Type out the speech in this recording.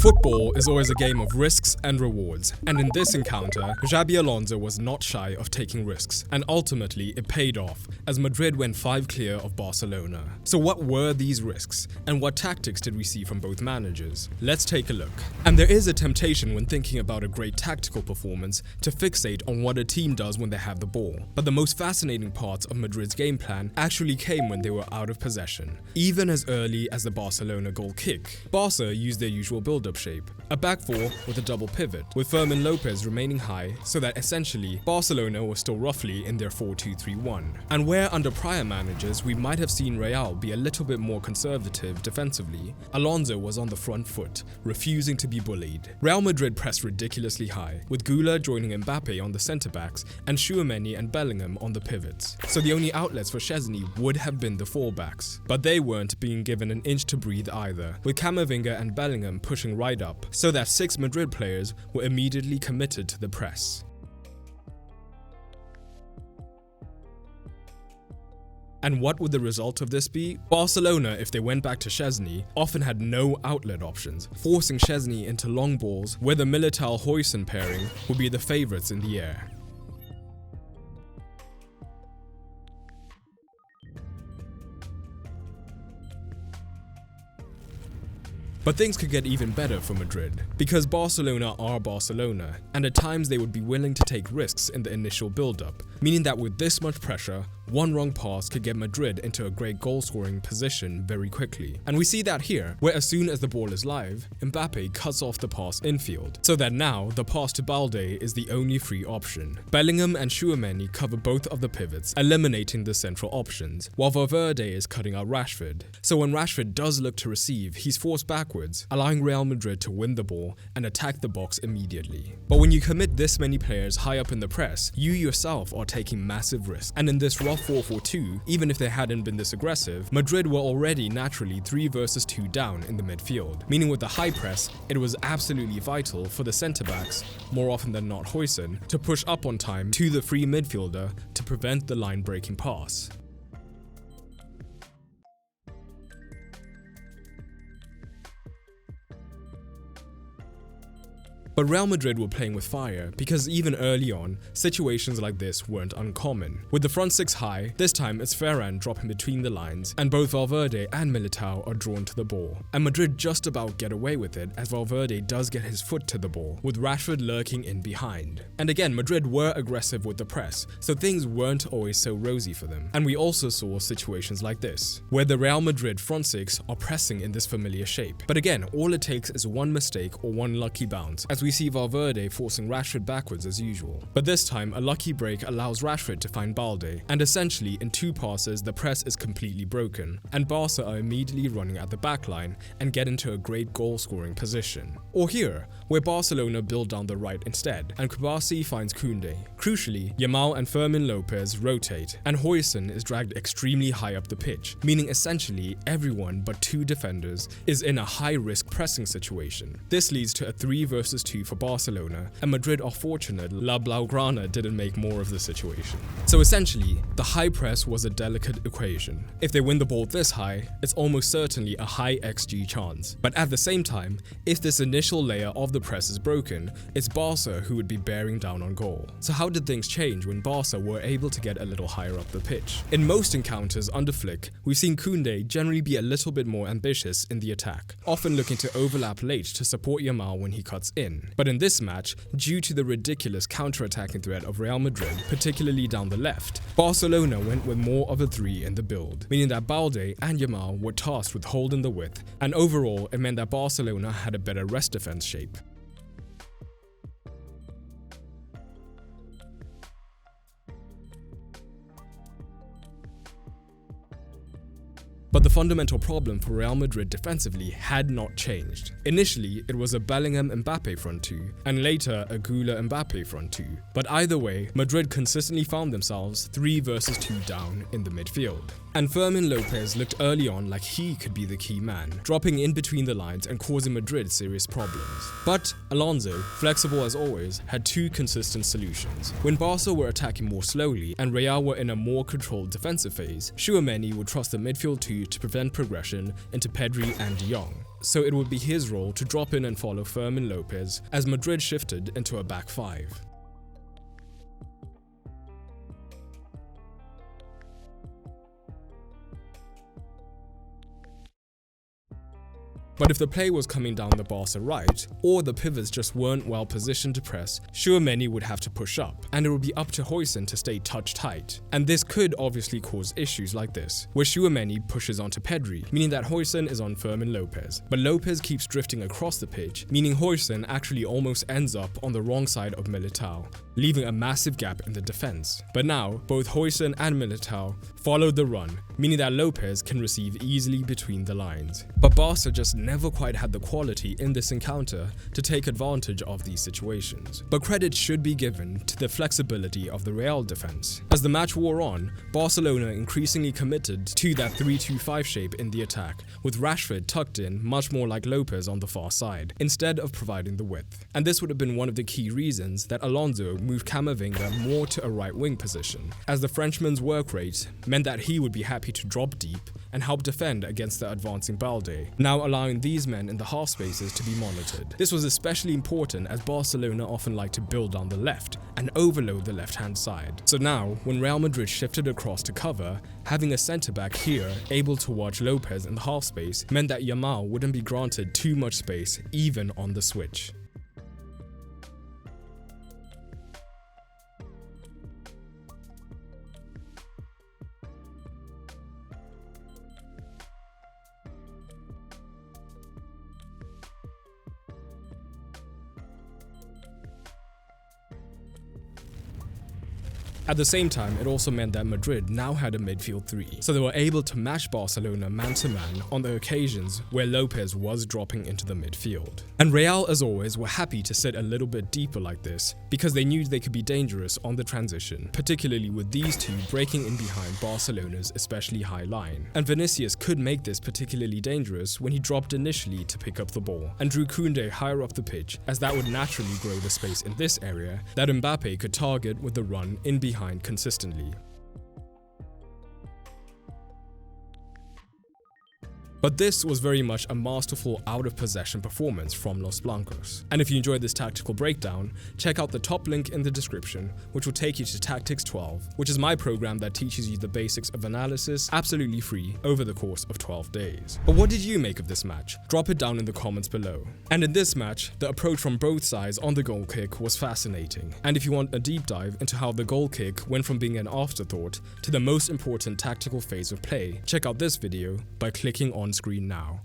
Football is always a game of risks and rewards, and in this encounter, Xabi Alonso was not shy of taking risks, and ultimately it paid off, as Madrid went 5 clear of Barcelona. So what were these risks, and what tactics did we see from both managers? Let's take a look. And there is a temptation when thinking about a great tactical performance to fixate on what a team does when they have the ball, but the most fascinating parts of Madrid's game plan actually came when they were out of possession, even as early as the Barcelona goal kick. Barca used their usual build-up shape, a back four with a double pivot, with Fermin Lopez remaining high so that essentially Barcelona was still roughly in their 4-2-3-1. And where under prior managers we might have seen Real be a little bit more conservative defensively, Alonso was on the front foot, refusing to be bullied. Real Madrid pressed ridiculously high, with Güler joining Mbappe on the centre-backs and Tchouaméni and Bellingham on the pivots. So the only outlets for Szczesny would have been the fullbacks, but they weren't being given an inch to breathe either, with Camavinga and Bellingham pushing right up, so that 6 Madrid players were immediately committed to the press. And what would the result of this be? Barcelona, if they went back to Szczesny, often had no outlet options, forcing Szczesny into long balls where the Militao-Huijsen pairing would be the favourites in the air. But things could get even better for Madrid, because Barcelona are Barcelona, and at times they would be willing to take risks in the initial build-up, meaning that with this much pressure, one wrong pass could get Madrid into a great goal-scoring position very quickly. And we see that here, where as soon as the ball is live, Mbappe cuts off the pass infield, so that now the pass to Balde is the only free option. Bellingham and Tchouaméni cover both of the pivots, eliminating the central options, while Valverde is cutting out Rashford. So when Rashford does look to receive, he's forced backwards, allowing Real Madrid to win the ball and attack the box immediately. But when you commit this many players high up in the press, you yourself are taking massive risks, and in this rough 4-4-2, even if they hadn't been this aggressive, Madrid were already naturally 3 versus 2 down in the midfield, meaning with the high press, it was absolutely vital for the centre-backs, more often than not Huijsen, to push up on time to the free midfielder to prevent the line-breaking pass. But Real Madrid were playing with fire, because even early on, situations like this weren't uncommon. With the front 6 high, this time it's Ferran dropping between the lines, and both Valverde and Militao are drawn to the ball. And Madrid just about get away with it, as Valverde does get his foot to the ball, with Rashford lurking in behind. And again, Madrid were aggressive with the press, so things weren't always so rosy for them. And we also saw situations like this, where the Real Madrid front 6 are pressing in this familiar shape. But again, all it takes is one mistake or one lucky bounce, as we see Valverde forcing Rashford backwards as usual. But this time, a lucky break allows Rashford to find Balde, and essentially in 2 passes the press is completely broken, and Barca are immediately running at the backline and get into a great goal-scoring position. Or here, where Barcelona build down the right instead, and Kubasi finds Koundé. Crucially, Yamal and Fermin Lopez rotate, and Huijsen is dragged extremely high up the pitch, meaning essentially everyone but 2 defenders is in a high-risk pressing situation. This leads to a 3 versus 2 for Barcelona, and Madrid are fortunate La Blaugrana didn't make more of the situation. So essentially, the high press was a delicate equation. If they win the ball this high, it's almost certainly a high XG chance. But at the same time, if this initial layer of the press is broken, it's Barca who would be bearing down on goal. So how did things change when Barca were able to get a little higher up the pitch? In most encounters under Flick, we've seen Koundé generally be a little bit more ambitious in the attack, often looking to overlap late to support Yamal when he cuts in. But in this match, due to the ridiculous counter-attacking threat of Real Madrid, particularly down the left, Barcelona went with more of a 3 in the build, meaning that Balde and Yamal were tasked with holding the width, and overall it meant that Barcelona had a better rest defense shape. But the fundamental problem for Real Madrid defensively had not changed. Initially, it was a Bellingham-Mbappe front 2, and later a Güler-Mbappe front 2. But either way, Madrid consistently found themselves 3 versus 2 down in the midfield. And Fermin Lopez looked early on like he could be the key man, dropping in between the lines and causing Madrid serious problems. But Alonso, flexible as always, had 2 consistent solutions. When Barca were attacking more slowly and Real were in a more controlled defensive phase, Tchouaméni would trust the midfield 2 to prevent progression into Pedri and De Jong. so it would be his role to drop in and follow Fermin Lopez as Madrid shifted into a back five. But if the play was coming down the Barca right, or the pivots just weren't well positioned to press, Tchouaméni would have to push up, and it would be up to Huijsen to stay touch tight. And this could obviously cause issues like this, where Tchouaméni pushes onto Pedri, meaning that Huijsen is on Fermin Lopez. But Lopez keeps drifting across the pitch, meaning Huijsen actually almost ends up on the wrong side of Militao, leaving a massive gap in the defense. But now, both Huijsen and Militao followed the run, meaning that Lopez can receive easily between the lines. But Barca just never quite had the quality in this encounter to take advantage of these situations. But credit should be given to the flexibility of the Real defense. As the match wore on, Barcelona increasingly committed to that 3-2-5 shape in the attack, with Rashford tucked in much more like Lopez on the far side, instead of providing the width. And this would have been one of the key reasons that Alonso moved Camavinga more to a right wing position, as the Frenchman's work rate meant that he would be happy to drop deep and help defend against the advancing Balde, now allowing these men in the half spaces to be monitored. This was especially important as Barcelona often liked to build down the left and overload the left-hand side. So now, when Real Madrid shifted across to cover, having a centre-back here able to watch Lopez in the half space meant that Yamal wouldn't be granted too much space even on the switch. At the same time, it also meant that Madrid now had a midfield three, so they were able to match Barcelona man-to-man on the occasions where Lopez was dropping into the midfield. And Real, as always, were happy to sit a little bit deeper like this because they knew they could be dangerous on the transition, particularly with these two breaking in behind Barcelona's especially high line. And Vinicius could make this particularly dangerous when he dropped initially to pick up the ball and drew Koundé higher up the pitch, as that would naturally grow the space in this area that Mbappe could target with the run in behind consistently. But this was very much a masterful out-of-possession performance from Los Blancos. And if you enjoyed this tactical breakdown, check out the top link in the description, which will take you to Tactics 12, which is my program that teaches you the basics of analysis absolutely free over the course of 12 days. But what did you make of this match? Drop it down in the comments below. And in this match, the approach from both sides on the goal kick was fascinating. And if you want a deep dive into how the goal kick went from being an afterthought to the most important tactical phase of play, check out this video by clicking on screen now.